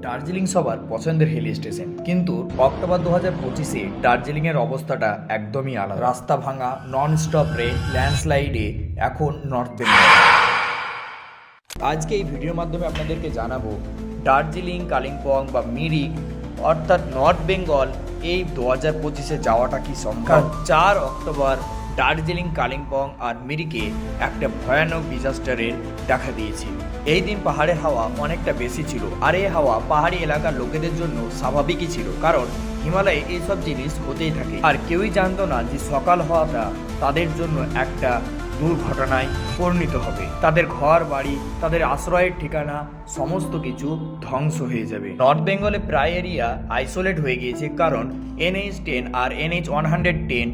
দার্জিলিং সবার পছন্দের hill station, কিন্তু অক্টোবর 2025-এ দার্জিলিংয়ের অবস্থাটা একদমই আলাদা। রাস্তা ভাঙা, নন স্টপ রেন, ল্যান্ডস্লাইডে এখন নর্থ বেঙ্গল। আজকে এই ভিডিওর মাধ্যমে আপনাদেরকে জানাবো দার্জিলিং, কালিম্পং বা মিরিক অর্থাৎ নর্থ বেঙ্গল এই 2025-এ যাওয়াটা কি সম্ভব। 4 অক্টোবর দার্জিলিং, কালিম্পং আর মিরিকে একটা ভয়ানক ডিজাস্টারের দেখা দিয়েছে। এই দিন পাহাড়ে হাওয়া অনেকটা বেশি ছিল, আর এই হাওয়া পাহাড়ি এলাকার লোকেদের জন্য স্বাভাবিকই ছিল, কারণ হিমালয়ে এইসব জিনিস হতেই থাকে। আর কেউই জানতো না যে সকাল হওয়াটা তাদের জন্য একটা দুর্ঘটনায় পরিণত হবে। তাদের ঘর বাড়ি, তাদের আশ্রয়ের ঠিকানা সমস্ত কিছু ধ্বংস হয়ে যাবে। নর্থ বেঙ্গলে প্রায় এরিয়া আইসোলেট হয়ে গিয়েছে, কারণ NH10 আর NH110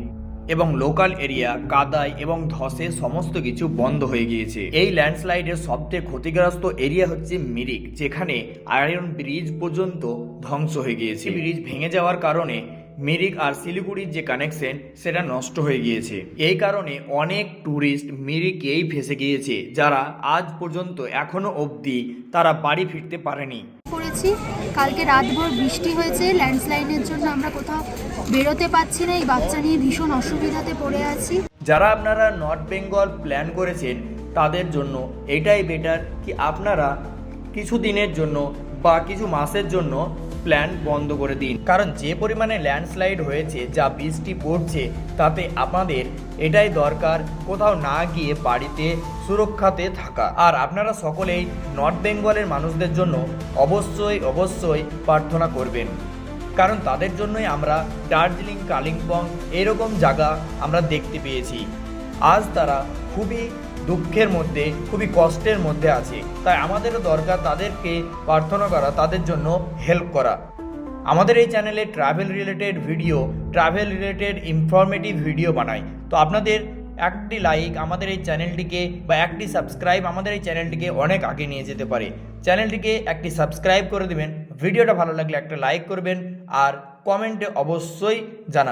এবং লোকাল এরিয়া কাদায় এবং ধসে সমস্ত কিছু বন্ধ হয়ে গিয়েছে। এই ল্যান্ডস্লাইডের সবচেয়ে ক্ষতিগ্রস্ত এরিয়া হচ্ছে মিরিক, যেখানে আয়রন ব্রিজ পর্যন্ত ধ্বংস হয়ে গিয়েছে। ব্রিজ ভেঙে যাওয়ার কারণে মিরিক আর শিলিগুড়ির যে কানেকশন সেটা নষ্ট হয়ে গিয়েছে। এই কারণে অনেক ট্যুরিস্ট মিরিকেই ফেসে গিয়েছে, যারা আজ পর্যন্ত এখনো অবধি তারা বাড়ি ফিরতে পারেনি। করেছি কালকে রাতভর বৃষ্টি হয়েছে, ল্যান্ডস্লাইডের জন্য আমরা কোথাও বেরোতে পারছি না। এই বাচ্চা নিয়ে ভীষণ অসুবিধাতে পড়ে আছি। যারা আপনারা নর্থ বেঙ্গল প্ল্যান করেছেন তাদের জন্য এটাই বেটার কি আপনারা কিছু দিনের জন্য বা কিছু মাসের জন্য প্ল্যান বন্ধ করে দিন, কারণ যে পরিমাণে ল্যান্ডস্লাইড হয়েছে, যা বৃষ্টি পড়ছে, তাতে আপনাদের এটাই দরকার কোথাও না গিয়ে বাড়িতে সুরক্ষাতে থাকা। আর আপনারা সকলেই নর্থ বেঙ্গলের মানুষদের জন্য অবশ্যই প্রার্থনা করবেন, কারণ তাদের জন্যই আমরা দার্জিলিং, কালিম্পং এরকম জায়গা আমরা দেখতে পেয়েছি। আজ তারা খুবই দুঃখের মধ্যে, খুবই কষ্টের মধ্যে আছে, তাই আমাদেরও দরকার তাদেরকে প্রার্থনা করা, তাদের জন্য হেল্প করা। আমাদের এই চ্যানেলে ট্রাভেল রিলেটেড ইনফরমেটিভ ভিডিও বানাই, তো আপনাদের একটি লাইক আমাদের এই চ্যানেলটিকে বা একটি সাবস্ক্রাইব আমাদের এই চ্যানেলটিকে অনেক আগে নিয়ে যেতে পারে। চ্যানেলটিকে একটি সাবস্ক্রাইব করে দেবেন, ভিডিওটা ভালো লাগলে একটা লাইক করবেন, আর কমেন্টে অবশ্যই জানাবেন।